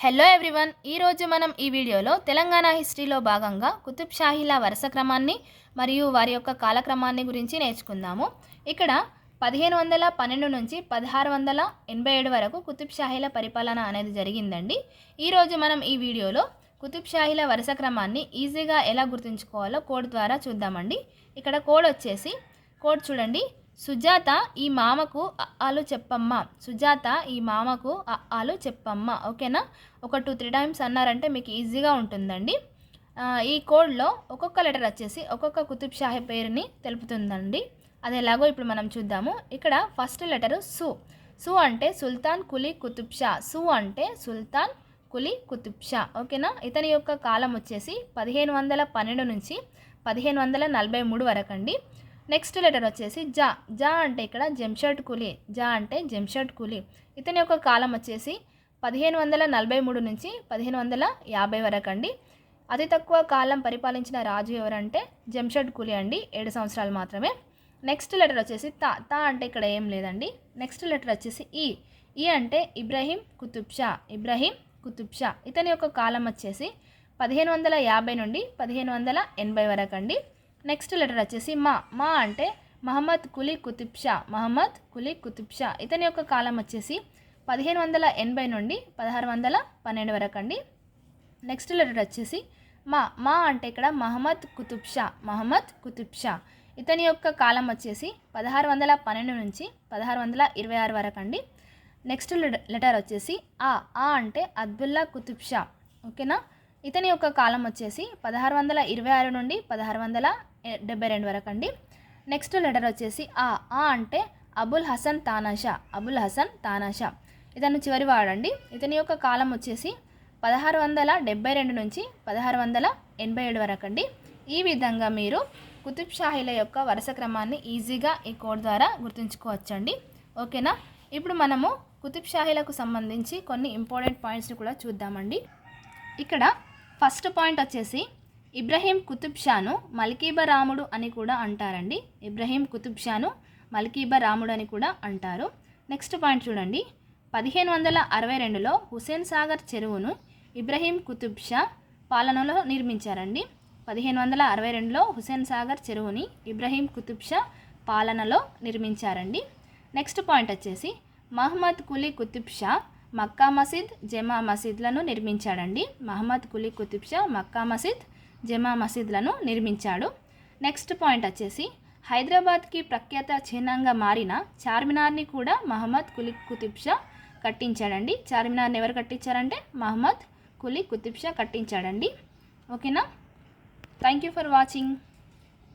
Hello everyone, ఈరోజు మనం ఈ వీడియోలో తెలంగాణ హిస్టరీలో భాగంగా కుతుబ్ షాహీల వరుస క్రమాన్ని మరియు వారి యొక్క కాలక్రమాన్ని గురించి నేర్చుకుందాము. ఇక్కడ 1512 నుంచి 1687 వరకు కుతుబ్ షాహీల పరిపాలన అనేది జరిగిందండి. ఈరోజు మనం ఈ వీడియోలో కుతుబ్ షాహీల వరుస క్రమాన్ని ఈజీగా ఎలా గుర్తుంచుకోవాలో కోడ్ ద్వారా చూద్దామండి. ఇక్కడ కోడ్ చూడండి. సుజాత ఈ మామకు అలు చెప్పమ్మ. సుజాత ఈ మామకు అలు చెప్పమ్మ. ఓకేనా? ఒక 2-3 టైమ్స్ అన్నారంటే మీకు ఈజీగా ఉంటుందండి. ఈ కోడ్లో ఒక్కొక్క లెటర్ వచ్చేసి ఒక్కొక్క కుతుబ్ షాహీ పేరుని తెలుపుతుందండి. అది ఎలాగో ఇప్పుడు మనం చూద్దాము. ఇక్కడ ఫస్ట్ లెటరు సు అంటే సుల్తాన్ కులీ కుతుబ్ షా. సు అంటే సుల్తాన్ కులీ కుతుబ్ షా. ఓకేనా? ఇతని యొక్క కాలం వచ్చేసి 1512 నుంచి 1543 వరకు అండి. నెక్స్ట్ లెటర్ వచ్చేసి జా అంటే ఇక్కడ జంషెడ్ కులీ. ఇతని యొక్క కాలం వచ్చేసి 1543 నుంచి 1550 వరకు అండి. అతి తక్కువ కాలం పరిపాలించిన రాజు ఎవరంటే జంషెడ్ కులీ అండి, 7 సంవత్సరాలు మాత్రమే. నెక్స్ట్ లెటర్ వచ్చేసి తా అంటే ఇక్కడ ఏం లేదండి. నెక్స్ట్ లెటర్ వచ్చేసి ఈ అంటే ఇబ్రహీం కుతుబ్ షా. ఇతని యొక్క కాలం వచ్చేసి 1550 నుండి 1580 వరకు అండి. నెక్స్ట్ లెటర్ వచ్చేసి మా అంటే మహమ్మద్ కులీ కుతుబ్ షా. ఇతని యొక్క కాలం వచ్చేసి 1580 నుండి 1612 వరకు అండి. నెక్స్ట్ లెటర్ వచ్చేసి మా అంటే ఇక్కడ మహమ్మద్ కుతుబ్ షా. ఇతని యొక్క కాలం వచ్చేసి 1612 నుంచి 1626 వరకు అండి. నెక్స్ట్ లెటర్ వచ్చేసి ఆ అంటే అబ్దుల్లా కుతుబ్ షా. ఓకేనా? ఇతని యొక్క కాలం వచ్చేసి 1626 నుండి 1672 వరకు అండి. నెక్స్ట్ లెటర్ వచ్చేసి ఆ అంటే అబుల్ హసన్ తానాషా. ఇతను చివరి వాడండి. ఇతని యొక్క కాలం వచ్చేసి 1672 నుంచి 1687 వరకు అండి. ఈ విధంగా మీరు కుతుబ్ షాహీల యొక్క వరుస క్రమాన్ని ఈజీగా ఈ కోడ్ ద్వారా గుర్తుంచుకోవచ్చండి. ఓకేనా? ఇప్పుడు మనము కుతుబ్ షాహీలకు సంబంధించి కొన్ని ఇంపార్టెంట్ పాయింట్స్ని కూడా చూద్దామండి. ఇక్కడ ఫస్ట్ పాయింట్ వచ్చేసి ఇబ్రహీం కుతుబ్ షాను మల్కీబ రాముడు అని కూడా అంటారండి. ఇబ్రహీం కుతుబ్ షాను మల్కీబ రాముడు అని కూడా అంటారు. నెక్స్ట్ పాయింట్ చూడండి. 1562లో హుసేన్ సాగర్ చెరువును ఇబ్రహీం కుతుబ్ షా పాలనలో నిర్మించారండి. 1562లో హుసేన్ సాగర్ చెరువుని ఇబ్రహీం కుతుబ్ షా పాలనలో నిర్మించారండి. నెక్స్ట్ పాయింట్ వచ్చేసి మహమ్మద్ కులీ కుతుబ్ షా మక్కా మసీద్, జమా మసీద్లను నిర్మించాడండి. మహమ్మద్ కులీ కుతుబ్ షా మక్కా మసీద్, జమా మసీద్లను నిర్మించాడు. నెక్స్ట్ పాయింట్ వచ్చేసి హైదరాబాద్కి ప్రఖ్యాత చిహ్నంగా మారిన చార్మినార్ని కూడా మహమ్మద్ కులీ కుతుబ్ షా కట్టించాడండి. చార్మినార్ని ఎవరు కట్టించారంటే మహమ్మద్ కులీ కుతుబ్ షా కట్టించాడండి. ఓకేనా? Thank you for watching.